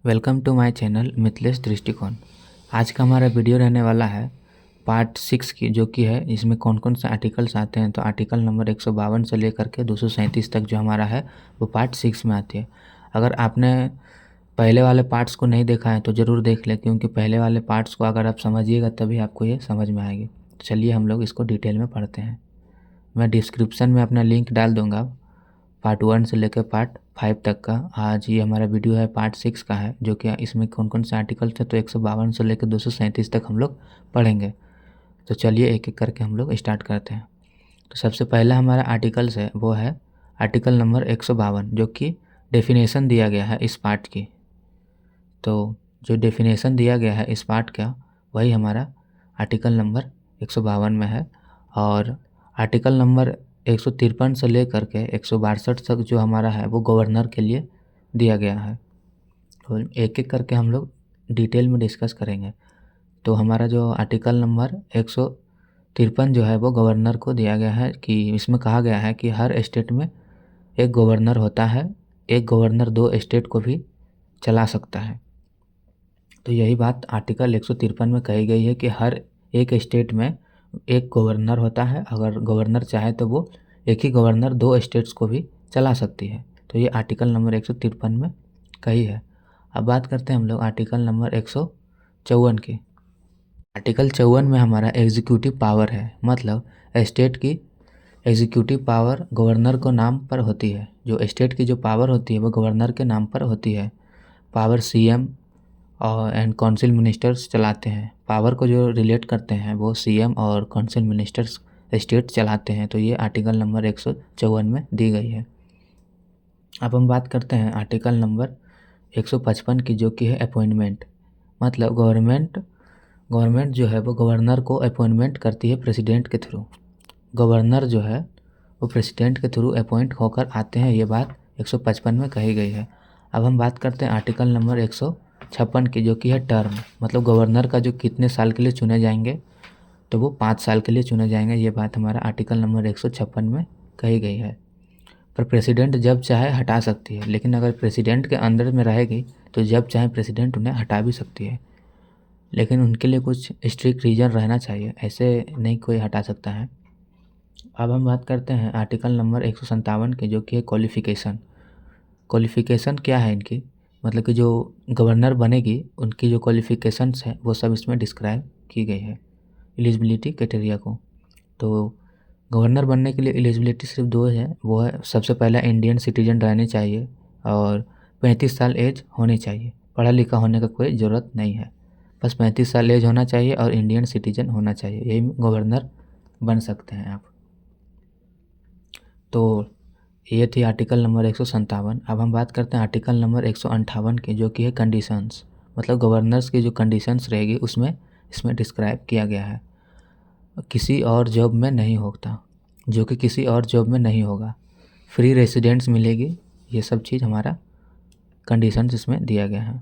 Welcome to my channel Mithilesh Drishtikon. आज का हमारा वीडियो रहने वाला है पार्ट 6 की, जो कि है इसमें कौन कौन से आर्टिकल्स आते हैं। तो आर्टिकल नंबर 152 से लेकर के 237 तक जो हमारा है वो पार्ट 6 में आती है। अगर आपने पहले वाले पार्ट्स को नहीं देखा है तो ज़रूर देख लें, क्योंकि पहले वाले पार्ट्स को अगर आप समझिएगा तभी आपको ये समझ में आएगी। तो चलिए हम लोग इसको डिटेल में पढ़ते हैं। मैं डिस्क्रिप्शन में अपना लिंक डाल दूँगा पार्ट 1 से लेकर पार्ट 5 तक का। आज ये हमारा वीडियो है पार्ट 6 का है, जो कि इसमें कौन कौन से आर्टिकल थे तो 152 से लेकर 237 तक हम लोग पढ़ेंगे। तो चलिए एक एक करके हम लोग स्टार्ट करते हैं। तो सबसे पहला हमारा आर्टिकल्स है वो है आर्टिकल नंबर 152, जो कि डेफिनेशन दिया गया है इस पार्ट की। तो जो डेफिनेशन दिया गया है इस पार्ट का वही हमारा आर्टिकल नंबर 152 में है। और आर्टिकल नंबर 153 से लेकर के 162 तक जो हमारा है वो गवर्नर के लिए दिया गया है। तो एक एक करके हम लोग डिटेल में डिस्कस करेंगे। तो हमारा जो आर्टिकल नंबर 153 जो है वो गवर्नर को दिया गया है, कि इसमें कहा गया है कि हर स्टेट में एक गवर्नर होता है, एक गवर्नर 2 स्टेट को भी चला सकता है। तो यही बात आर्टिकल 153 में कही गई है कि हर एक स्टेट में एक गवर्नर होता है। अगर गवर्नर चाहे तो वो एक ही गवर्नर 2 स्टेट्स को भी चला सकती है। तो ये आर्टिकल नंबर 153 में कही है। अब बात करते हैं हम लोग आर्टिकल नंबर 154 की। आर्टिकल 54 में हमारा एग्जीक्यूटिव पावर है, मतलब स्टेट की एग्जीक्यूटिव पावर गवर्नर को नाम पर होती है। जो स्टेट की जो पावर होती है वो गवर्नर के नाम पर होती है। पावर सीएम और एंड काउंसिल मिनिस्टर्स चलाते हैं। पावर को जो रिलेट करते हैं वो सीएम और काउंसिल मिनिस्टर्स स्टेट चलाते हैं। तो ये आर्टिकल नंबर 154 में दी गई है। अब हम बात करते हैं आर्टिकल नंबर 155 की, जो कि है अपॉइंटमेंट। मतलब गवर्नमेंट जो है वो गवर्नर को अपॉइंटमेंट करती है प्रेसिडेंट के थ्रू। गवर्नर जो है वो प्रेसिडेंट के थ्रू अपॉइंट होकर आते हैं, ये बात 155 में कही गई है। अब हम बात करते हैं आर्टिकल नंबर 156 की, जो कि है टर्म। मतलब गवर्नर का जो कितने साल के लिए चुने जाएंगे, तो वो 5 साल के लिए चुने जाएंगे। ये बात हमारा आर्टिकल नंबर 156 में कही गई है। पर प्रेसिडेंट जब चाहे हटा सकती है, लेकिन अगर प्रेसिडेंट के अंडर में रहेगी तो जब चाहे प्रेसिडेंट उन्हें हटा भी सकती है, लेकिन उनके लिए कुछ स्ट्रिक्ट रीजन रहना चाहिए, ऐसे नहीं कोई हटा सकता है। अब हम बात करते हैं आर्टिकल नंबर 157 की, जो कि है क्वालिफ़िकेशन। क्वालिफ़िकेशन क्या है इनकी, मतलब कि जो गवर्नर बनेगी उनकी जो क्वालिफ़िकेशंस है वो सब इसमें डिस्क्राइब की गई है एलिजिबिलिटी क्राइटेरिया को। तो गवर्नर बनने के लिए एलिजिबिलिटी सिर्फ 2 है, वो है सबसे पहला इंडियन सिटीजन रहने चाहिए और 35 साल एज होनी चाहिए। पढ़ा लिखा होने का कोई ज़रूरत नहीं है, बस 35 साल एज होना चाहिए और इंडियन सिटीजन होना चाहिए, यही गवर्नर बन सकते हैं आप। तो ये थी आर्टिकल नंबर 157। अब हम बात करते हैं आर्टिकल नंबर 158 की, जो कि है कंडीशंस। मतलब गवर्नर्स की जो कंडीशंस रहेगी उसमें इसमें डिस्क्राइब किया गया है। किसी और जॉब में नहीं होता, जो कि किसी और जॉब में नहीं होगा। फ्री रेसिडेंस मिलेगी, ये सब चीज़ हमारा कंडीशंस इसमें दिया गया है।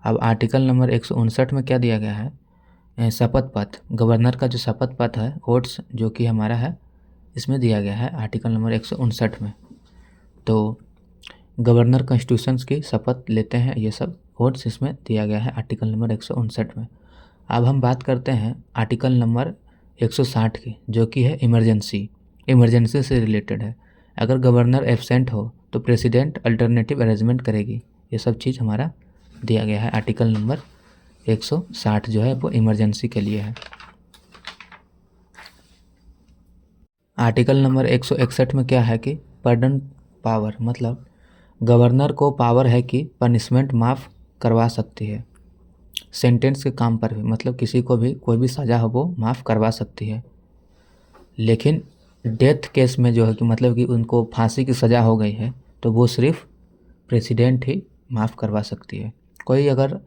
अब आर्टिकल नंबर 159 में क्या दिया गया है, शपथ पत्र। गवर्नर का जो शपथ पत्र है ओट्स, जो कि हमारा है इसमें दिया गया है आर्टिकल नंबर 159 में। तो गवर्नर कॉन्स्टिट्यूशंस की शपथ लेते हैं, ये सब ओट्स इसमें दिया गया है आर्टिकल नंबर 159 में। अब हम बात करते हैं आर्टिकल नंबर 160 की, जो कि है इमरजेंसी से रिलेटेड है। अगर गवर्नर एब्सेंट हो तो प्रेसिडेंट अल्टरनेटिव अरेंजमेंट करेगी, ये सब चीज़ हमारा दिया गया है। आर्टिकल नंबर 160 जो है वो इमरजेंसी के लिए है। आर्टिकल नंबर 161 में क्या है कि पर्डन पावर, मतलब गवर्नर को पावर है कि पनिशमेंट माफ़ करवा सकती है सेंटेंस के काम पर भी। मतलब किसी को भी कोई भी सज़ा हो वो माफ़ करवा सकती है, लेकिन डेथ केस में जो है कि मतलब कि उनको फांसी की सज़ा हो गई है तो वो सिर्फ प्रेसिडेंट ही माफ़ करवा सकती है। कोई अगर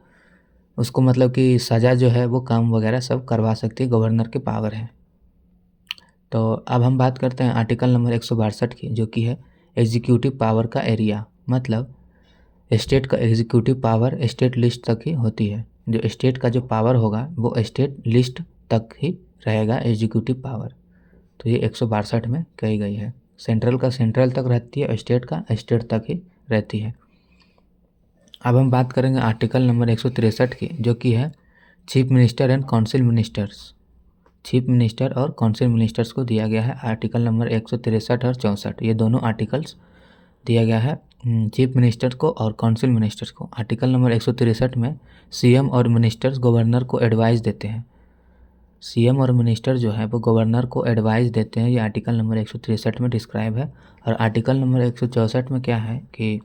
उसको मतलब कि सज़ा जो है वो काम वगैरह सब करवा सकती है, गवर्नर की पावर है। तो अब हम बात करते हैं आर्टिकल नंबर 162 की, जो कि है एग्जीक्यूटिव पावर का एरिया। मतलब स्टेट का एग्जीक्यूटिव पावर स्टेट लिस्ट तक ही होती है। जो स्टेट का जो पावर होगा वो स्टेट लिस्ट तक ही रहेगा एग्जीक्यूटिव पावर। तो ये 162 में कही गई है। सेंट्रल का सेंट्रल तक रहती है और स्टेट का स्टेट तक ही रहती है। अब हम बात करेंगे आर्टिकल नंबर 163 की, जो कि है chief minister and council ministers. Chief minister और काउंसिल मिनिस्टर्स को दिया गया है आर्टिकल नंबर 163 और 64, ये दोनों आर्टिकल्स दिया गया है चीफ मिनिस्टर को और काउंसिल मिनिस्टर्स को। आर्टिकल नंबर 163 में सीएम और मिनिस्टर्स गवर्नर को एडवाइस देते हैं। सीएम और मिनिस्टर जो है वो गवर्नर को एडवाइस देते हैं, ये आर्टिकल नंबर 163 में डिस्क्राइब है। और आर्टिकल नंबर 164 में क्या है कि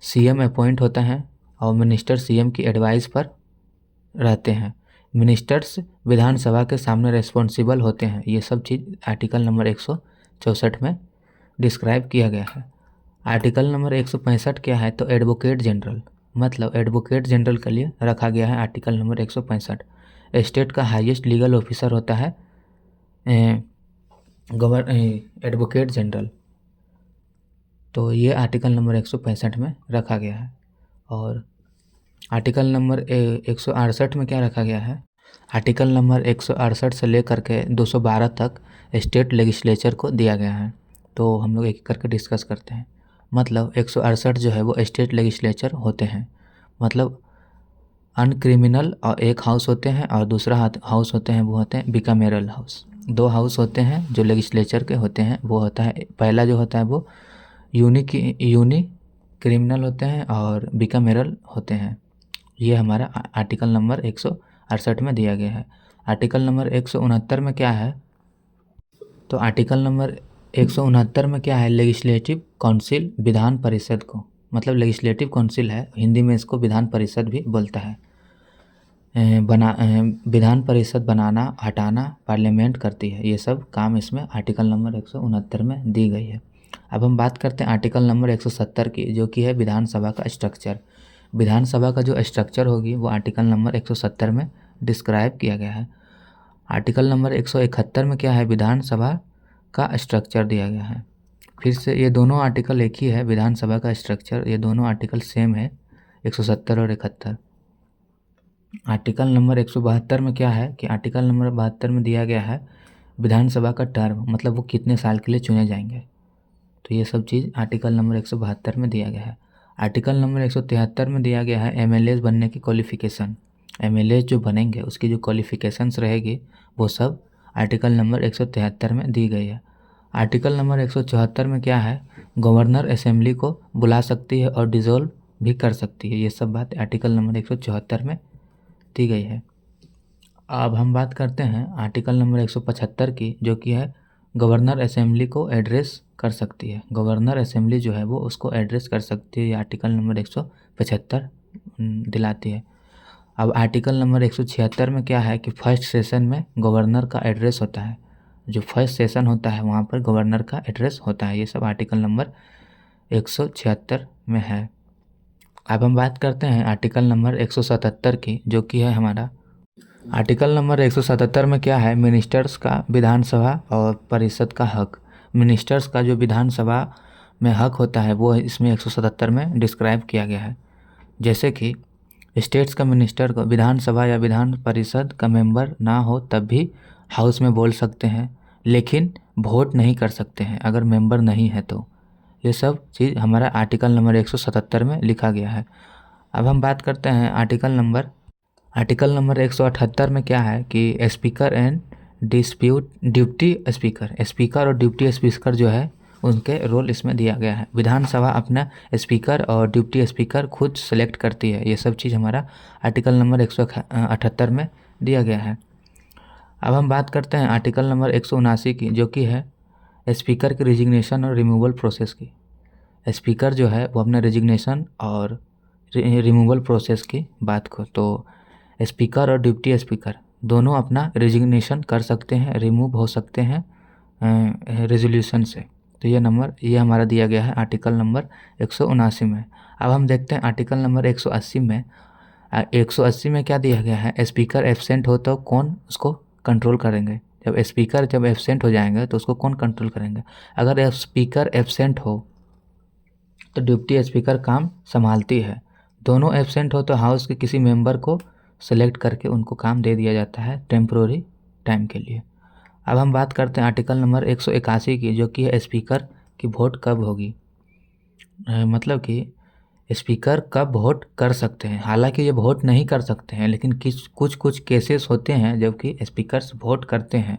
सीएम अपॉइंट होता है और मिनिस्टर सीएम की एडवाइस पर रहते हैं। मिनिस्टर्स विधानसभा के सामने रिस्पॉन्सिबल होते हैं। ये सब चीज़ आर्टिकल नंबर 164 में डिस्क्राइब किया गया है। आर्टिकल नंबर 165 क्या है, तो एडवोकेट जनरल, मतलब एडवोकेट जनरल के लिए रखा गया है आर्टिकल नंबर 165। स्टेट का हाईएस्ट लीगल ऑफिसर होता है एडवोकेट जनरल। तो ये आर्टिकल नंबर 165 में रखा गया है। और आर्टिकल नंबर 168 में क्या रखा गया है, आर्टिकल नंबर 168 से लेकर के 212 तक स्टेट लेजिस्लेचर को दिया गया है। तो हम लोग एक एक करके डिस्कस करते हैं। मतलब 168 जो है वो स्टेट लेजिस्लेचर होते हैं, मतलब अनक्रिमिनल और एक हाउस होते हैं और दूसरा हाउस होते हैं वो होते हैं बिकामेरल हाउस। दो हाउस होते हैं जो लेजिस्लेचर के होते हैं, वो होता है पहला जो होता है वो यूनी क्रिमिनल होते हैं और बिकामेरल होते हैं। ये हमारा आर्टिकल नंबर 168 में दिया गया है। आर्टिकल नंबर 169 में क्या है, तो आर्टिकल नंबर 169 में क्या है, लेजिस्लेटिव काउंसिल विधान परिषद को, मतलब लेजिस्लेटिव काउंसिल है, हिंदी में इसको विधान परिषद भी बोलता है। विधान परिषद बनाना हटाना पार्लियामेंट करती है, ये सब काम इसमें आर्टिकल नंबर 169 में दी गई है। अब हम बात करते हैं आर्टिकल नंबर 170 की, जो कि है विधानसभा का स्ट्रक्चर। विधानसभा का जो स्ट्रक्चर होगी वो आर्टिकल नंबर 170 में डिस्क्राइब किया गया है। आर्टिकल नंबर 171 में क्या है, विधानसभा का स्ट्रक्चर दिया गया है। फिर से ये दोनों आर्टिकल एक ही है, विधानसभा का स्ट्रक्चर, ये दोनों आर्टिकल सेम है 170 और 71। आर्टिकल नंबर 172 में क्या है कि आर्टिकल नंबर 72 में दिया गया है विधानसभा का टर्म, मतलब वो कितने साल के लिए चुने जाएंगे। तो ये सब चीज़ आर्टिकल नंबर 172 में दिया गया है। आर्टिकल नंबर 173 में दिया गया है एमएलए बनने की क्वालिफ़िकेशन। एमएलए जो बनेंगे उसकी जो क्वालिफ़िकेशंस रहेगी वो सब आर्टिकल नंबर 173 में दी गई है। आर्टिकल नंबर 174 में क्या है, गवर्नर असेंबली को बुला सकती है और डिसॉल्व भी कर सकती है। ये सब बात आर्टिकल नंबर 174 में दी गई है। अब हम बात करते हैं आर्टिकल नंबर 175 की, जो कि है गवर्नर असेंबली को एड्रेस कर सकती है। गवर्नर असेंबली जो है वो उसको एड्रेस कर सकती है, ये आर्टिकल नंबर 175 दिलाती है। अब आर्टिकल नंबर 176 में क्या है कि फर्स्ट सेशन में गवर्नर का एड्रेस होता है, जो फर्स्ट सेशन होता है वहाँ पर गवर्नर का एड्रेस होता है। ये सब आर्टिकल नंबर 176 में है। अब हम बात करते हैं आर्टिकल नंबर 177 की, जो कि है हमारा आर्टिकल नंबर 177 में क्या है, मिनिस्टर्स का विधानसभा और परिषद का हक। मिनिस्टर्स का जो विधानसभा में हक होता है वो इसमें 177 में डिस्क्राइब किया गया है। जैसे कि स्टेट्स का मिनिस्टर को विधानसभा या विधान परिषद का मेंबर ना हो तब भी हाउस में बोल सकते हैं, लेकिन वोट नहीं कर सकते हैं अगर मेंबर नहीं है तो। ये सब चीज़ हमारा आर्टिकल नंबर 177 में लिखा गया है। अब हम बात करते हैं आर्टिकल नंबर 178 में क्या है कि स्पीकर एंड डिप्टी स्पीकर और डिप्टी स्पीकर जो है उनके रोल इसमें दिया गया है। विधानसभा अपना स्पीकर और डिप्टी स्पीकर खुद सेलेक्ट करती है। ये सब चीज़ हमारा आर्टिकल नंबर 178 में दिया गया है। अब हम बात करते हैं आर्टिकल नंबर 179 की, जो कि है स्पीकर की रिजिग्नेशन और रिमूवल प्रोसेस की। स्पीकर जो है वो अपना रिजिग्नेशन और रिमूवल प्रोसेस की बात को, तो स्पीकर और डिप्टी स्पीकर दोनों अपना रिजिग्नेशन कर सकते हैं, रिमूव हो सकते हैं रेजोल्यूशन से। तो ये हमारा दिया गया है आर्टिकल नंबर 179 में। अब हम देखते हैं आर्टिकल नंबर 180 में। 180 में क्या दिया गया है, स्पीकर एब्सेंट हो तो कौन उसको कंट्रोल करेंगे। जब स्पीकर एब्सेंट हो जाएंगे तो उसको कौन कंट्रोल करेंगे। अगर स्पीकर एब्सेंट हो तो डिप्टी स्पीकर काम संभालती है। दोनों एब्सेंट हो तो हाउस के किसी मेंबर को सेलेक्ट करके उनको काम दे दिया जाता है टेम्प्रोरी टाइम के लिए। अब हम बात करते हैं आर्टिकल नंबर 181 की, जो कि है स्पीकर की वोट कब होगी। मतलब कि स्पीकर कब वोट कर सकते हैं। हालांकि ये वोट नहीं कर सकते हैं, लेकिन कुछ केसेस होते हैं जबकि स्पीकर्स वोट करते हैं।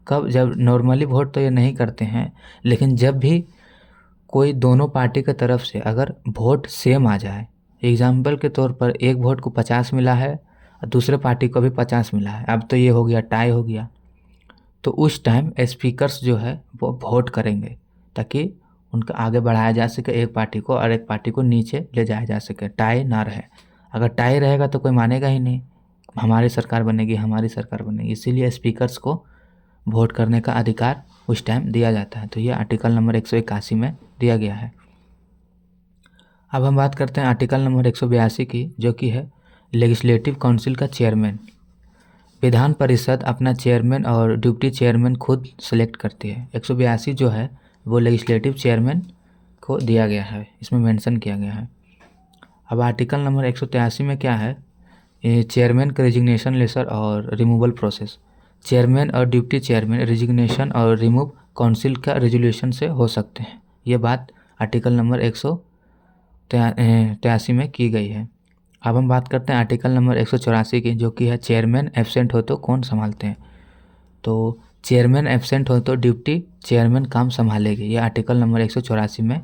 कब? जब नॉर्मली वोट तो ये नहीं करते हैं, लेकिन जब भी कोई दोनों पार्टी की तरफ से अगर वोट सेम आ जाए, एग्जाम्पल के तौर पर एक वोट को 50 मिला है और दूसरे पार्टी को भी 50 मिला है, अब तो ये हो गया टाई हो गया, तो उस टाइम स्पीकर्स जो है वो वोट करेंगे ताकि उनका आगे बढ़ाया जा सके एक पार्टी को और एक पार्टी को नीचे ले जाया जा सके, टाई ना रहे। अगर टाई रहेगा तो कोई मानेगा ही नहीं, हमारी सरकार बनेगी हमारी सरकार बनेगी। इसीलिए स्पीकर्स को वोट करने का अधिकार उस टाइम दिया जाता है। तो ये आर्टिकल नंबर 181 में दिया गया है। अब हम बात करते हैं आर्टिकल नंबर 182 की, जो कि है लेजिस्लेटिव काउंसिल का चेयरमैन। विधान परिषद अपना चेयरमैन और डिप्टी चेयरमैन खुद सेलेक्ट करती है। 182 जो है वो लेजिस्लेटिव चेयरमैन को दिया गया है, इसमें मेंशन किया गया है। अब आर्टिकल नंबर 183 में क्या है, चेयरमैन का रेजिग्नेशन लेटर और रिमूवल प्रोसेस। चेयरमैन और डिप्टी चेयरमैन रेजिग्नेशन और रिमूव काउंसिल का रेजोल्यूशन से हो सकते हैं। ये बात आर्टिकल नंबर 183 में की गई है। अब हम बात करते हैं आर्टिकल नंबर 184 की, जो कि है चेयरमैन एब्सेंट हो तो कौन संभालते हैं। तो चेयरमैन एब्सेंट हो तो डिप्टी चेयरमैन काम संभालेगी। ये आर्टिकल नंबर 184 में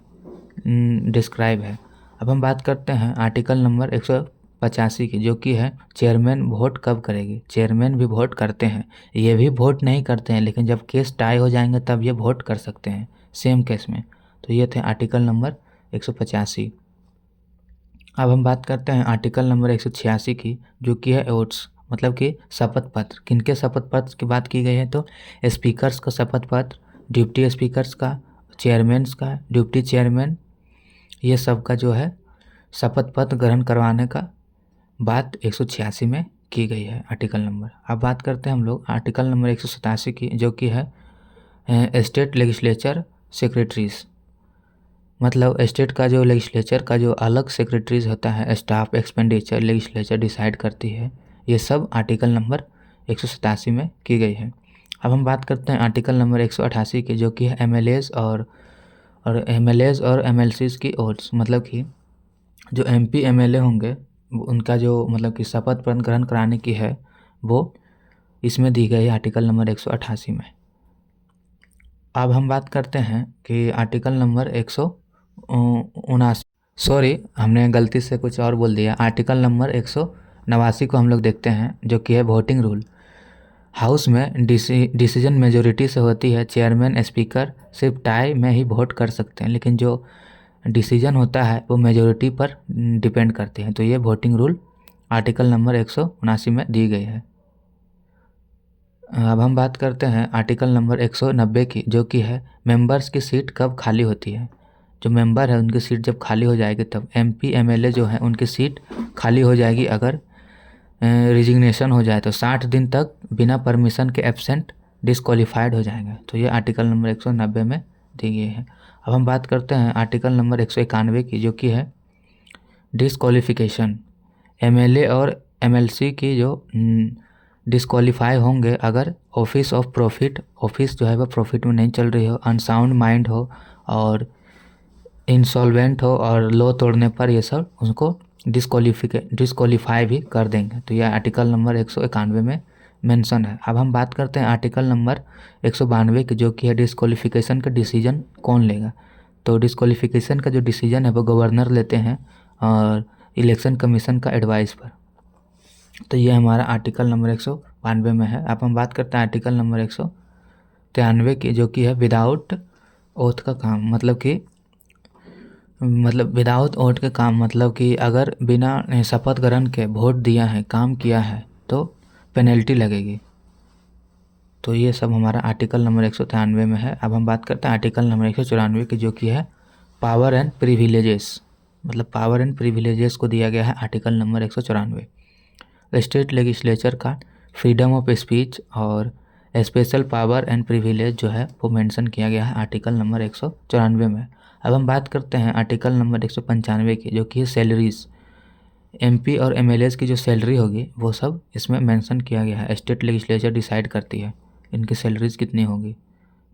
डिस्क्राइब है। अब हम बात करते हैं आर्टिकल नंबर 185 की, जो कि है चेयरमैन वोट कब करेगी। चेयरमैन भी वोट करते हैं, ये भी वोट नहीं करते हैं, लेकिन जब केस टाई हो जाएंगे तब ये वोट कर सकते हैं सेम केस में। तो ये थे आर्टिकल नंबर 185। अब हम बात करते हैं आर्टिकल नंबर 186 की, जो कि है ओट्स, मतलब कि शपथ पत्र। किनके शपथ पत्र की बात की गई है, तो स्पीकर्स का शपथ पत्र, डिप्टी स्पीकर्स का, चेयरमैन्स का, डिप्टी चेयरमैन, ये सब का जो है शपथ पत्र ग्रहण करवाने का बात 186 में की गई है आर्टिकल नंबर। अब बात करते हैं हम लोग आर्टिकल नंबर 187 की, जो कि है स्टेट लेजिस्लेचर सेक्रेटरीज। मतलब स्टेट का जो लेजिस्लेचर का जो अलग सेक्रेटरीज होता है, स्टाफ एक्सपेंडिचर लेजिस्लेचर डिसाइड करती है। ये सब आर्टिकल नंबर 187 में की गई है। अब हम बात करते हैं आर्टिकल नंबर 188 की, जो कि है एमएलएज और एमएलसीज की ओट्स। मतलब कि जो एमपी एमएलए होंगे उनका जो मतलब कि शपथ ग्रहण कराने की है, वो इसमें दी गई है आर्टिकल नंबर 188 में। अब हम बात करते हैं कि आर्टिकल नंबर 179, सॉरी हमने गलती से कुछ और बोल दिया। आर्टिकल नंबर 189 को हम लोग देखते हैं, जो कि है वोटिंग रूल। हाउस में डिसीजन मेजोरिटी से होती है। चेयरमैन स्पीकर सिर्फ टाई में ही वोट कर सकते हैं, लेकिन जो डिसीजन होता है वो मेजोरिटी पर डिपेंड करते हैं। तो ये वोटिंग रूल आर्टिकल नंबर 179 में दी गई है। अब हम बात करते हैं आर्टिकल नंबर 190 की, जो कि है मेंबर्स की सीट कब खाली होती है। जो मेंबर है उनकी सीट जब खाली हो जाएगी तब एमपी एमएलए जो है उनकी सीट खाली हो जाएगी। अगर रिजिग्नेशन हो जाए तो 60 दिन तक बिना परमिशन के एब्सेंट डिस्क्वालीफाइड हो जाएंगे। तो ये आर्टिकल नंबर 190 में दी गई है। अब हम बात करते हैं आर्टिकल नंबर 191 की, जो कि है डिस्क्वालिफिकेशन। एमएलए और एमएलसी की जो डिस्क्वालीफाई होंगे अगर ऑफिस ऑफ प्रॉफिट, ऑफिस जो है वह प्रॉफिट में नहीं चल रही हो, अनसाउंड माइंड हो और इंसॉल्वेंट हो और लॉ तोड़ने पर ये सब उसको डिस्क्वालीफाई भी कर देंगे। तो यह आर्टिकल नंबर 191 में मेंशन है। अब हम बात करते हैं आर्टिकल नंबर 192 की, जो कि है डिस्क्वालिफिकेशन का डिसीजन कौन लेगा। तो डिस्क्वालिफिकेशन का जो डिसीजन है वो गवर्नर लेते हैं और इलेक्शन कमीशन का एडवाइस पर। तो ये हमारा आर्टिकल नंबर 192 में है। अब हम बात करते हैं आर्टिकल नंबर 193 की, जो कि है विदाउट ओथ का काम। मतलब विदाउट ओथ के काम, मतलब कि अगर बिना शपथ ग्रहण के वोट दिया है, काम किया है, तो पेनल्टी लगेगी। तो ये सब हमारा आर्टिकल नंबर 193 में है। अब हम बात करते हैं आर्टिकल नंबर 194 की, जो कि है पावर एंड प्रिविलेजेस। मतलब पावर एंड प्रिविलेजेस को दिया गया है आर्टिकल नंबर 194। स्टेट लेजिस्लेचर का फ्रीडम ऑफ स्पीच और स्पेशल पावर एंड प्रिविलेज जो है वो मेंशन किया गया है आर्टिकल नंबर 194 में। अब हम बात करते हैं आर्टिकल नंबर 195 की, जो कि है सैलरीज। एमपी और एमएलएज की जो सैलरी होगी वो सब इसमें मेंशन किया गया है। स्टेट लेजिस्लेचर डिसाइड करती है इनकी सैलरीज कितनी होगी,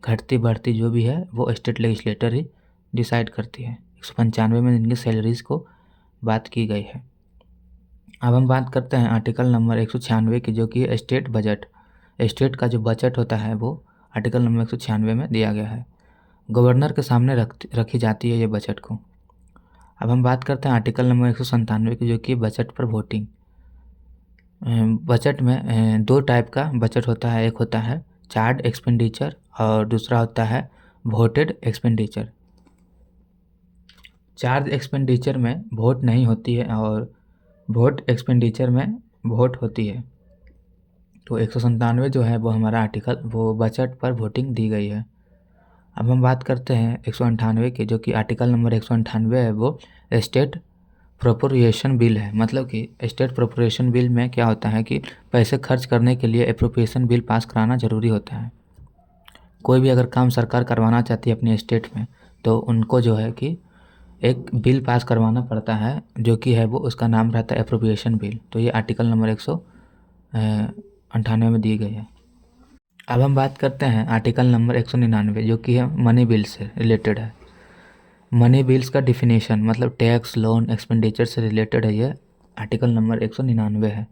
घटती बढ़ती जो भी है वो स्टेट लेजिस्लेटर ही डिसाइड करती है। 195 में इनकी सैलरीज को बात की गई है। अब हम बात करते हैं आर्टिकल नंबर 196 की, जो कि स्टेट बजट। स्टेट का जो बजट होता है वो आर्टिकल नंबर 196 में दिया गया है। गवर्नर के सामने रखी जाती है ये बजट को। अब हम बात करते हैं आर्टिकल नंबर 197 की, जो कि बजट पर वोटिंग। बजट में दो टाइप का बजट होता है, एक होता है चार्ज एक्सपेंडिचर और दूसरा होता है वोटेड एक्सपेंडिचर। चार्ज एक्सपेंडिचर में वोट नहीं होती है और वोट एक्सपेंडिचर में वोट होती है। तो 197 जो है वो हमारा आर्टिकल वो बजट पर वोटिंग दी गई है। अब हम बात करते हैं 198 की, जो कि आर्टिकल नंबर 198 है, वो स्टेट प्रोप्रिएशन बिल है। मतलब कि स्टेट प्रोप्रिएशन बिल में क्या होता है कि पैसे खर्च करने के लिए एप्रोप्रिएशन बिल पास कराना ज़रूरी होता है। कोई भी अगर काम सरकार करवाना चाहती है अपनी स्टेट में, तो उनको जो है कि एक बिल पास करवाना पड़ता है, जो कि है वो उसका नाम रहता है एप्रोप्रिएशन बिल। तो ये आर्टिकल नंबर 198 में दी गई है। अब हम बात करते हैं आर्टिकल नंबर 199, जो कि है मनी बिल से रिलेटेड है। मनी बिल्स का डिफिनेशन मतलब टैक्स, लोन, एक्सपेंडिचर से रिलेटेड है। ये आर्टिकल नंबर 199 है।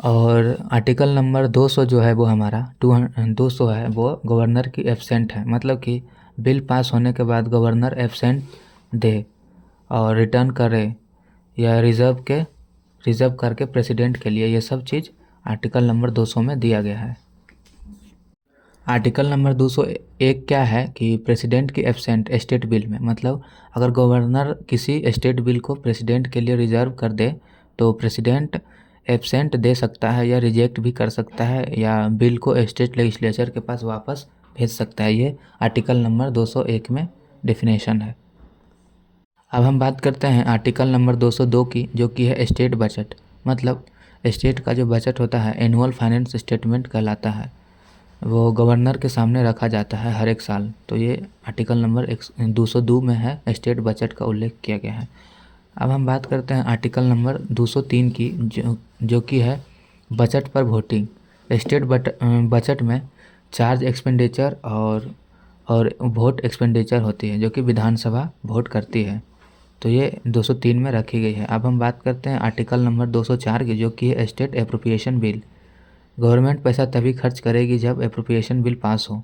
और आर्टिकल नंबर 200 जो है वो हमारा 200 है, वो गवर्नर की एब्सेंट है। मतलब कि बिल पास होने के बाद गवर्नर एब्सेंट दे और रिटर्न करे या रिज़र्व करके प्रेसिडेंट के लिए, ये सब चीज़ आर्टिकल नंबर 200 में दिया गया है। आर्टिकल नंबर 201 क्या है कि प्रेसिडेंट की एब्सेंट स्टेट बिल में, मतलब अगर गवर्नर किसी स्टेट बिल को प्रेसिडेंट के लिए रिजर्व कर दे तो प्रेसिडेंट एब्सेंट दे सकता है या रिजेक्ट भी कर सकता है या बिल को स्टेट लेजिस्लेचर के पास वापस भेज सकता है। ये आर्टिकल नंबर 201 में डेफिनेशन है। अब हम बात करते हैं आर्टिकल नंबर 202 की, जो कि है स्टेट बजट। मतलब स्टेट का जो बजट होता है एनुअल फाइनेंस स्टेटमेंट कहलाता है, वो गवर्नर के सामने रखा जाता है हर एक साल। तो ये आर्टिकल नंबर 202 में है, स्टेट बजट का उल्लेख किया गया है। अब हम बात करते हैं आर्टिकल नंबर 203 की, जो कि है बजट पर वोटिंग। स्टेट बजट में चार्ज एक्सपेंडिचर और वोट एक्सपेंडिचर होती है, जो कि विधानसभा वोट करती है। तो ये 203 में रखी गई है। अब हम बात करते हैं आर्टिकल नंबर 204 की, जो कि है स्टेट एप्रोप्रिएशन बिल। गवर्नमेंट पैसा तभी खर्च करेगी जब एप्रोप्रिएशन बिल पास हो।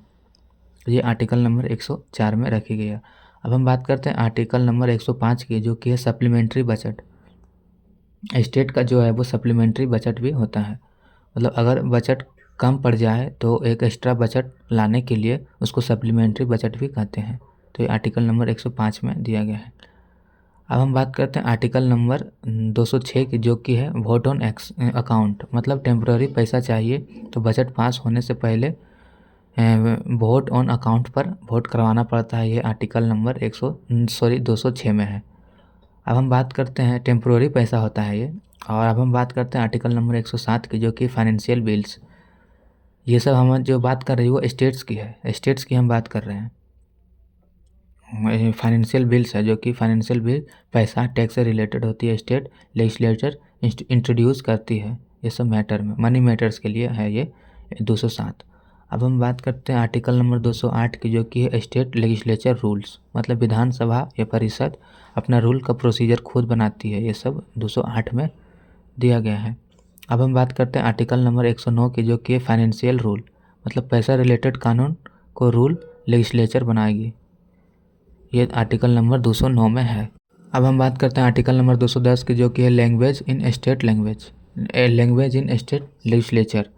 ये आर्टिकल नंबर 104 में रखी गई है। अब हम बात करते हैं आर्टिकल नंबर 105 की, जो कि है सप्लीमेंट्री बजट। स्टेट का जो है वो सप्लीमेंट्री बजट भी होता है। मतलब अगर बजट कम पड़ जाए तो एक एक्स्ट्रा बजट लाने के लिए उसको सप्लीमेंट्री बजट भी कहते हैं। तो ये आर्टिकल नंबर 105 में दिया गया है। अब हम बात करते हैं आर्टिकल नंबर 206 की, जो कि है वोट ऑन अकाउंट। मतलब टेम्प्रोरी पैसा चाहिए तो बजट पास होने से पहले वोट ऑन अकाउंट पर वोट करवाना पड़ता है। ये आर्टिकल नंबर 206 में है। अब हम बात करते हैं टेम्प्रोरी पैसा होता है ये। और अब हम बात करते हैं आर्टिकल नंबर 107 की, जो कि फाइनेंशियल बिल्स। ये सब हम जो बात कर रही है वो स्टेट्स की है, स्टेट्स की हम बात कर रहे हैं। फाइनेंशियल बिल्स है, जो कि फाइनेंशियल बिल पैसा टैक्स से रिलेटेड होती है, स्टेट लेजिस्लेचर इंट्रोड्यूस करती है ये सब मैटर में, मनी मैटर्स के लिए है ये 207। अब हम बात करते हैं आर्टिकल नंबर 208 की, जो कि है स्टेट लेजिस्लेचर रूल्स। मतलब विधानसभा या परिषद अपना रूल का प्रोसीजर खुद बनाती है। ये सब 208 में दिया गया है। अब हम बात करते हैं आर्टिकल नंबर 109 की, जो कि है फाइनेंशियल रूल। मतलब पैसा रिलेटेड कानून को रूल लेजिस्लेचर बनाएगी। ये आर्टिकल नंबर 209 में है। अब हम बात करते हैं आर्टिकल नंबर 210 की, जो कि है language in state language in state legislature.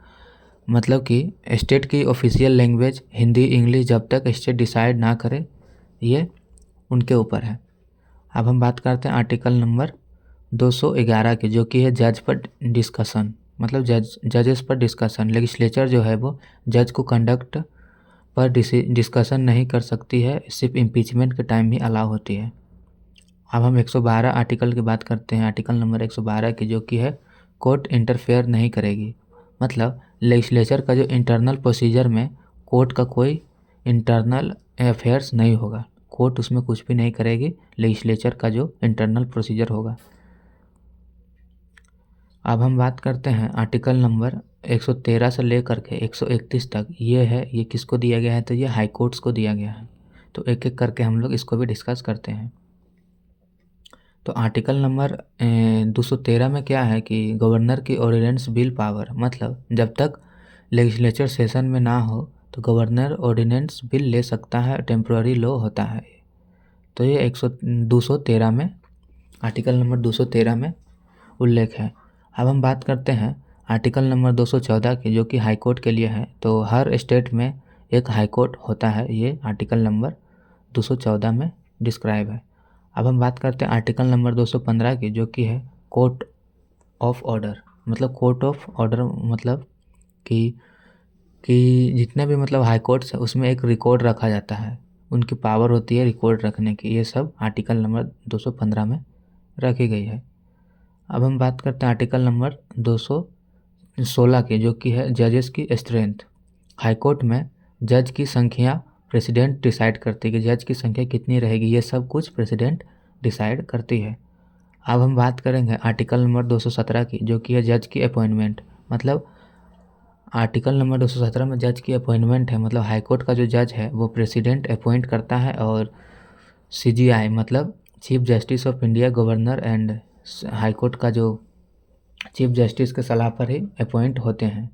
मतलब कि स्टेट की ऑफिशियल लैंग्वेज हिंदी इंग्लिश जब तक स्टेट डिसाइड ना करे, ये उनके ऊपर है। अब हम बात करते हैं आर्टिकल नंबर 211 की, जो कि है जज पर डिस्कशन। मतलब जजेस पर डिस्कशन। लेजिस्लेचर जो है वो जज को कंडक्ट पर डिस्कशन नहीं कर सकती है, सिर्फ इम्पीचमेंट के टाइम ही अलाउ होती है। अब हम 112 आर्टिकल की बात करते हैं, आर्टिकल नंबर 112 की, जो कि है कोर्ट इंटरफेयर नहीं करेगी। मतलब लेजिस्लेचर का जो इंटरनल प्रोसीजर में कोर्ट का कोई इंटरनल अफेयर्स नहीं होगा, कोर्ट उसमें कुछ भी नहीं करेगी, लेजिस्लेचर का जो इंटरनल प्रोसीजर होगा। अब हम बात करते हैं आर्टिकल नंबर 113 से लेकर के 131 तक। ये किसको दिया गया है, तो ये हाई कोर्ट्स को दिया गया है। तो एक एक करके हम लोग इसको भी डिस्कस करते हैं। तो आर्टिकल नंबर 213 में क्या है कि गवर्नर की ऑर्डिनेंस बिल पावर, मतलब जब तक लेजिस्लेचर सेशन में ना हो तो गवर्नर ऑर्डिनेंस बिल ले सकता है, टेम्प्रोरी लॉ होता है। तो ये 213 में, आर्टिकल नंबर 213 में उल्लेख है। अब हम बात करते हैं आर्टिकल नंबर 214 की, जो कि हाई कोर्ट के लिए है। तो हर स्टेट में एक हाई कोर्ट होता है, ये आर्टिकल नंबर 214 में डिस्क्राइब है। अब हम बात करते हैं आर्टिकल नंबर 215 की, जो कि है कोर्ट ऑफ ऑर्डर। मतलब कोर्ट ऑफ ऑर्डर मतलब कि जितने भी मतलब हाई कोर्ट्स है उसमें एक रिकॉर्ड रखा जाता है, उनकी पावर होती है रिकॉर्ड रखने की। ये सब आर्टिकल नंबर 215 में रखी गई है। अब हम बात करते हैं आर्टिकल नंबर 216 की, जो कि है जजेस की स्ट्रेंथ। हाई कोर्ट में जज की संख्या प्रेसिडेंट डिसाइड करती है कि जज की संख्या कितनी रहेगी, ये सब कुछ प्रेसिडेंट डिसाइड करती है। अब हम बात करेंगे आर्टिकल नंबर 217 की, जो कि है जज की अपॉइंटमेंट। मतलब आर्टिकल नंबर 217 में जज की अपॉइंटमेंट है, मतलब हाई कोर्ट का जो जज है वो प्रेसिडेंट अपॉइंट करता है, और CJI मतलब chief justice of India, governor and high court का जो चीफ जस्टिस के सलाह पर ही अपॉइंट होते हैं।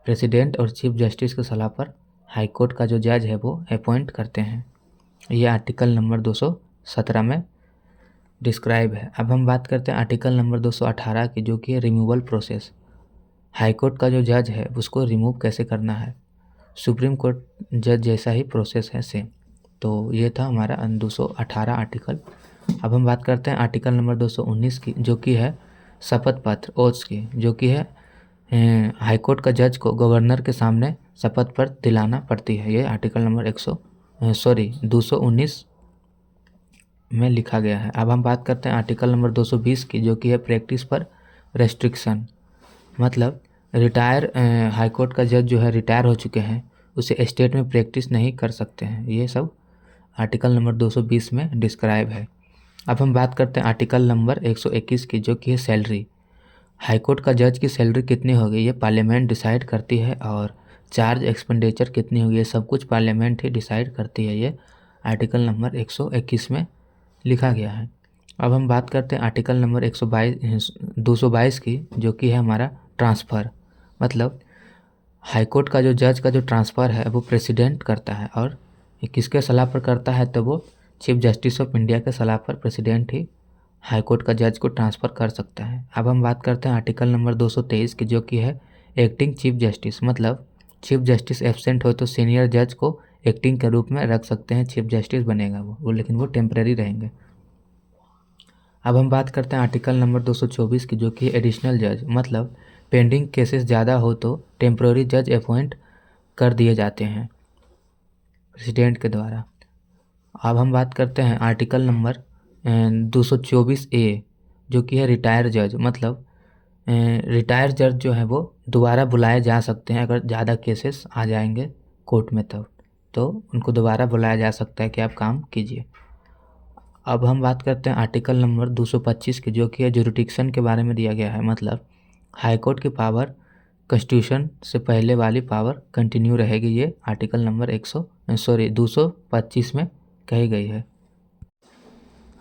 प्रेसिडेंट और चीफ जस्टिस के सलाह पर हाई कोर्ट का जो जज है वो अपॉइंट करते हैं। ये आर्टिकल नंबर 217 में डिस्क्राइब है। अब हम बात करते हैं आर्टिकल नंबर 218 की, जो कि है रिमूवल प्रोसेस। हाई कोर्ट का जो जज है उसको रिमूव कैसे करना है, सुप्रीम कोर्ट जज जैसा ही प्रोसेस है सेम। तो ये था हमारा 218 आर्टिकल। अब हम बात करते हैं आर्टिकल नंबर 219 की, जो कि है शपथ पत्र ओथ्स की, जो कि है हाई कोर्ट का जज को गवर्नर के सामने शपथ पत्र दिलाना पड़ती है। ये आर्टिकल नंबर 219 में लिखा गया है। अब हम बात करते हैं आर्टिकल नंबर 220 की, जो कि है प्रैक्टिस पर रेस्ट्रिक्शन। मतलब रिटायर हाई कोर्ट का जज जो है रिटायर हो चुके हैं, उसे स्टेट में प्रैक्टिस नहीं कर सकते हैं। ये सब आर्टिकल नंबर 220 में डिस्क्राइब है। अब हम बात करते हैं आर्टिकल नंबर 121 की, जो कि है सैलरी। हाई कोर्ट का जज की सैलरी कितनी होगी ये पार्लियामेंट डिसाइड करती है, और चार्ज एक्सपेंडिचर कितनी होगी ये सब कुछ पार्लियामेंट ही डिसाइड करती है। ये आर्टिकल नंबर 121 में लिखा गया है। अब हम बात करते हैं आर्टिकल नंबर 222 की, जो कि है हमारा ट्रांसफ़र। मतलब हाई कोर्ट का जो जज का जो ट्रांसफ़र है वो प्रेसिडेंट करता है, और किसके सलाह पर करता है, तो वो चीफ जस्टिस ऑफ इंडिया के सलाह पर प्रेसिडेंट ही हाई कोर्ट का जज को ट्रांसफ़र कर सकता है। अब हम बात करते हैं आर्टिकल नंबर 223 की, जो कि है एक्टिंग चीफ जस्टिस। मतलब चीफ जस्टिस एब्सेंट हो तो सीनियर जज को एक्टिंग के रूप में रख सकते हैं, चीफ जस्टिस बनेगा वो, लेकिन वो टेम्परेरी रहेंगे। अब हम बात करते हैं आर्टिकल नंबर 224 की, जो कि एडिशनल जज। मतलब पेंडिंग केसेस ज़्यादा हो तो टेम्परेरी जज अपॉइंट कर दिए जाते हैं प्रेसिडेंट के द्वारा। अब हम बात करते हैं आर्टिकल नंबर 224A, जो कि है रिटायर जज। मतलब रिटायर जज जो है वो दोबारा बुलाए जा सकते हैं अगर ज़्यादा केसेस आ जाएंगे कोर्ट में, तब तो उनको दोबारा बुलाया जा सकता है कि आप काम कीजिए। अब हम बात करते हैं आर्टिकल नंबर 225 की, जो कि है जुरिडिक्शन के बारे में दिया गया है। मतलब हाई कोर्ट की पावर कॉन्स्टिट्यूशन से पहले वाली पावर कंटिन्यू रहेगी। ये आर्टिकल नंबर 225 में कही गई है।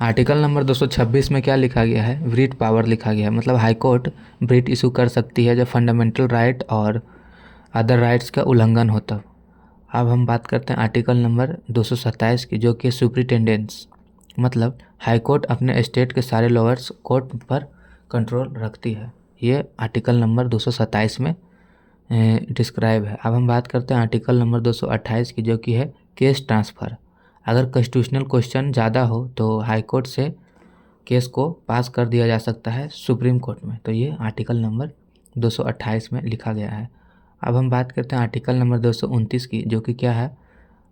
आर्टिकल नंबर 226 में क्या लिखा गया है, व्रीट पावर लिखा गया है। मतलब हाई कोर्ट व्रीट इशू कर सकती है जब फंडामेंटल राइट और अदर राइट्स का उल्लंघन होता। अब हम बात करते हैं आर्टिकल नंबर 227 की, जो कि सुपरिटेंडेंस। मतलब हाई कोर्ट अपने स्टेट के सारे लोअर्स कोर्ट पर कंट्रोल रखती है। ये आर्टिकल नंबर 227 में डिस्क्राइब है। अब हम बात करते हैं आर्टिकल नंबर 228 की, जो कि है केस ट्रांसफ़र। अगर कॉन्स्टिट्यूशनल क्वेश्चन ज़्यादा हो तो हाई कोर्ट से केस को पास कर दिया जा सकता है सुप्रीम कोर्ट में। तो ये आर्टिकल नंबर 228 में लिखा गया है। अब हम बात करते हैं आर्टिकल नंबर 229 की, जो कि क्या है,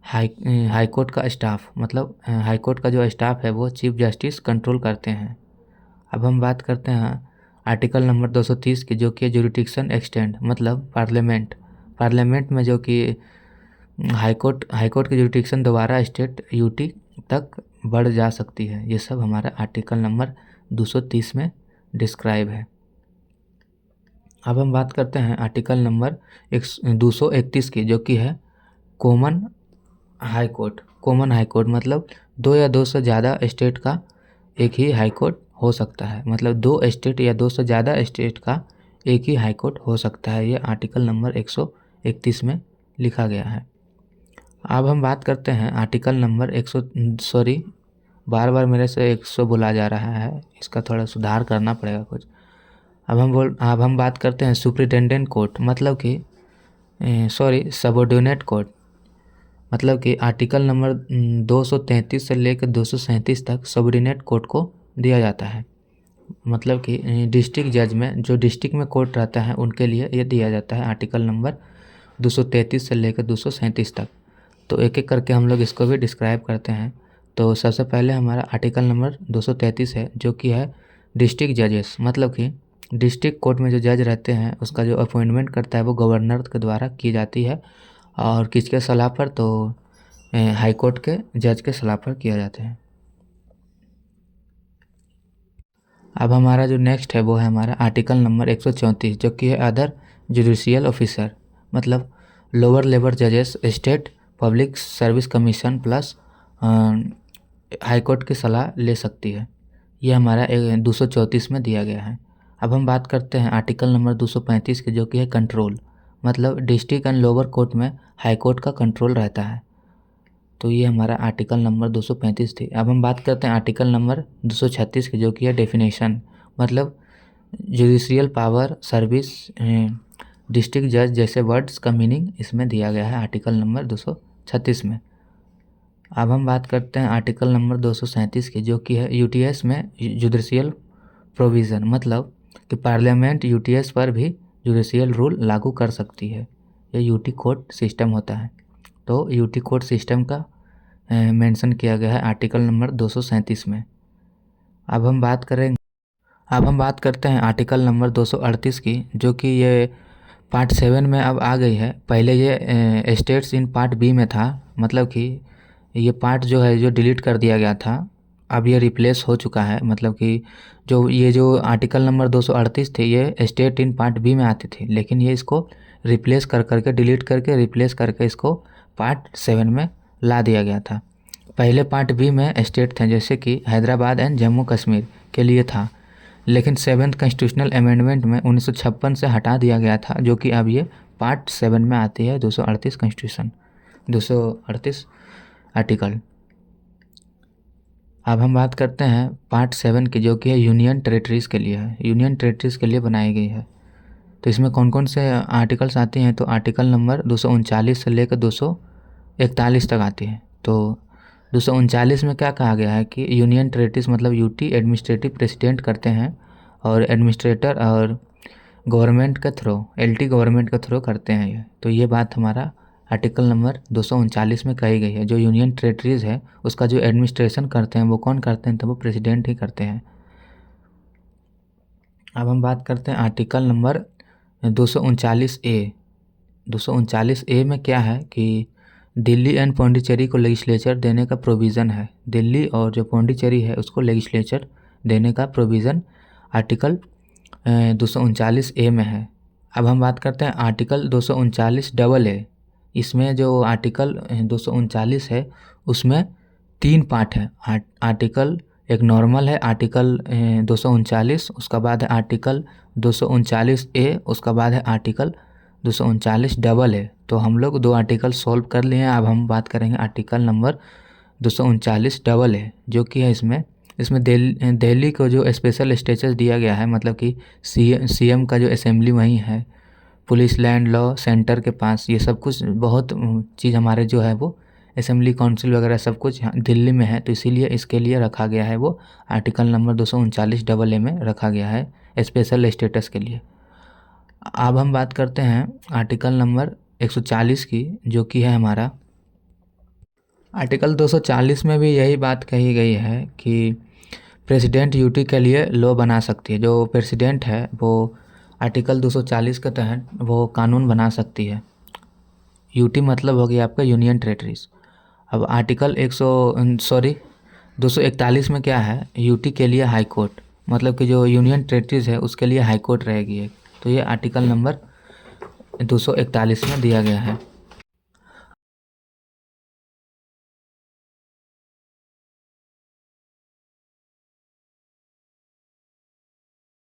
हाई कोर्ट का स्टाफ। मतलब हाई कोर्ट का जो स्टाफ है वो चीफ जस्टिस कंट्रोल करते हैं। अब हम बात करते हैं आर्टिकल नंबर 230 की, जो कि जुरिडिक्शन एक्सटेंड। मतलब पार्लियामेंट में जो कि हाई कोर्ट की जुरिडिक्शन दोबारा स्टेट यूटी तक बढ़ जा सकती है। ये सब हमारा आर्टिकल नंबर 230 में डिस्क्राइब है। अब हम बात करते हैं आर्टिकल नंबर 231 की, जो कि है कॉमन हाई कोर्ट। मतलब 2 या 2 से ज़्यादा स्टेट का एक ही हाई कोर्ट हो सकता है, मतलब 2 स्टेट या 2 से ज़्यादा स्टेट का एक ही हाई कोर्ट हो सकता है। ये आर्टिकल नंबर 131 में लिखा गया है। अब हम बात करते हैं आर्टिकल नंबर 100 सॉरी बार मेरे से 100 बोला जा रहा है, इसका थोड़ा सुधार करना पड़ेगा कुछ। अब हम बात करते हैं सुप्रिटेंडेंट कोर्ट, मतलब कि सबऑर्डिनेट कोर्ट, मतलब कि आर्टिकल नंबर 233 से लेकर 237 तक सबऑर्डिनेट कोर्ट को दिया जाता है। मतलब कि डिस्ट्रिक्ट जज में जो डिस्ट्रिक्ट में कोर्ट रहता है उनके लिए ये दिया जाता है आर्टिकल नंबर 233 से लेकर 237 तक। तो एक एक करके हम लोग इसको भी डिस्क्राइब करते हैं। तो सबसे पहले हमारा आर्टिकल नंबर 233 है, जो कि है डिस्ट्रिक्ट जजेस, मतलब कि डिस्ट्रिक्ट कोर्ट में जो जज रहते हैं उसका जो अपॉइंटमेंट करता है वो गवर्नर के द्वारा की जाती है, और किसके सलाह पर, तो हाई कोर्ट के जज के सलाह पर किया जाता है। अब हमारा जो नेक्स्ट है वो है हमारा आर्टिकल नंबर 134, जो कि है अदर जुडिशियल ऑफिसर, मतलब लोअर लेवल जजेस state public service commission plus high court की सलाह ले सकती है। ये हमारा 234 में दिया गया है। अब हम बात करते हैं आर्टिकल नंबर 235 की, जो कि है कंट्रोल, मतलब डिस्ट्रिक्ट एंड लोअर कोर्ट में हाई कोर्ट का कंट्रोल रहता है। तो ये हमारा आर्टिकल नंबर 235 थी। अब हम बात करते हैं आर्टिकल नंबर 236 की, जो कि है डेफिनेशन, मतलब जुडिशियल पावर सर्विस डिस्ट्रिक्ट जज जैसे वर्ड्स का मीनिंग इसमें दिया गया है आर्टिकल नंबर 236 में। अब हम बात करते हैं आर्टिकल नंबर 237 की, जो कि है यूटीएस में जुडिशियल प्रोविज़न, मतलब कि पार्लियामेंट यूटीएस पर भी जुडिशियल रूल लागू कर सकती है। ये यूटी कोर्ट सिस्टम होता है। तो यूटी कोर्ट सिस्टम का मेंशन किया गया है आर्टिकल नंबर 237 में। अब हम बात करते हैं आर्टिकल नंबर 238 की, जो कि ये पार्ट 7 में अब आ गई है। पहले ये स्टेट्स इन पार्ट बी में था, मतलब कि ये पार्ट जो है जो डिलीट कर दिया गया था, अब ये रिप्लेस हो चुका है। मतलब कि जो आर्टिकल नंबर 238 थे ये स्टेट इन पार्ट बी में आती थी, लेकिन ये इसको रिप्लेस करके डिलीट करके रिप्लेस करके इसको पार्ट 7 में ला दिया गया था। पहले पार्ट बी में स्टेट थे, जैसे कि हैदराबाद एंड जम्मू कश्मीर के लिए था, लेकिन 7th कॉन्स्टिट्यूशनल अमेंडमेंट में 1956 से हटा दिया गया था, जो कि अब ये पार्ट 7 में आती है 238 कॉन्स्टिट्यूशन 238 आर्टिकल। अब हम बात करते हैं पार्ट 7 की, जो कि है यूनियन टेरेटरीज़ के लिए है, यूनियन टेरेटरीज़ के लिए बनाई गई है। तो इसमें कौन कौन से आर्टिकल्स आते हैं, तो आर्टिकल नंबर 239 से लेकर 241 तक आती है। तो 239 में क्या कहा गया है कि यूनियन टेरेटरीज मतलब यूटी एडमिनिस्ट्रेटिव प्रेसिडेंट करते हैं, और एडमिनिस्ट्रेटर और गवर्नमेंट के थ्रू एलटी गवर्नमेंट के थ्रू करते हैं ये। तो ये बात हमारा आर्टिकल नंबर 239 में कही गई है। जो यूनियन टेरेटरीज है उसका जो एडमिनिस्ट्रेशन करते हैं वो कौन करते हैं, तो वो प्रेसिडेंट ही करते हैं। अब हम बात करते हैं आर्टिकल नंबर 239A। 239A में क्या है कि दिल्ली एंड पौंडीचेरी को लेजिस्लेचर देने का प्रोविज़न है। दिल्ली और जो पौंडीचेरी है उसको लेजिस्लेचर देने का प्रोविज़न आर्टिकल 239A में है। अब हम बात करते हैं आर्टिकल 239AA। इसमें जो आर्टिकल 239 है उसमें 3 पार्ट है। आर्टिकल एक नॉर्मल है, आर्टिकल 239, उसका बाद है आर्टिकल 239A, उसका बाद है आर्टिकल 239AA। तो हम लोग 2 आर्टिकल सॉल्व कर लिए हैं। अब हम बात करेंगे आर्टिकल नंबर 239AA, जो कि है इसमें दिल्ली को जो स्पेशल स्टेटस दिया गया है, मतलब कि सीएम का जो असेंबली वहीं है, पुलिस लैंड लॉ सेंटर के पास, ये सब कुछ बहुत चीज़ हमारे जो है वो असेंबली काउंसिल वगैरह सब कुछ दिल्ली में है। तो इसीलिए इसके लिए रखा गया है, वो आर्टिकल नंबर 239AA में रखा गया है स्पेशल स्टेटस के लिए। अब हम बात करते हैं आर्टिकल नंबर 140 की, जो कि है हमारा आर्टिकल 240 में भी यही बात कही गई है कि प्रेसिडेंट यूटी के लिए लॉ बना सकती है। जो प्रेसिडेंट है वो आर्टिकल 240 के तहत वो कानून बना सकती है। यूटी मतलब हो गया आपका यूनियन टेरेटरीज। अब आर्टिकल 241 में क्या है, यूटी के लिए हाई कोर्ट, मतलब कि जो यूनियन टेरेटरीज है उसके लिए हाई कोर्ट रहेगी एक। तो ये आर्टिकल नंबर 241 में दिया गया है।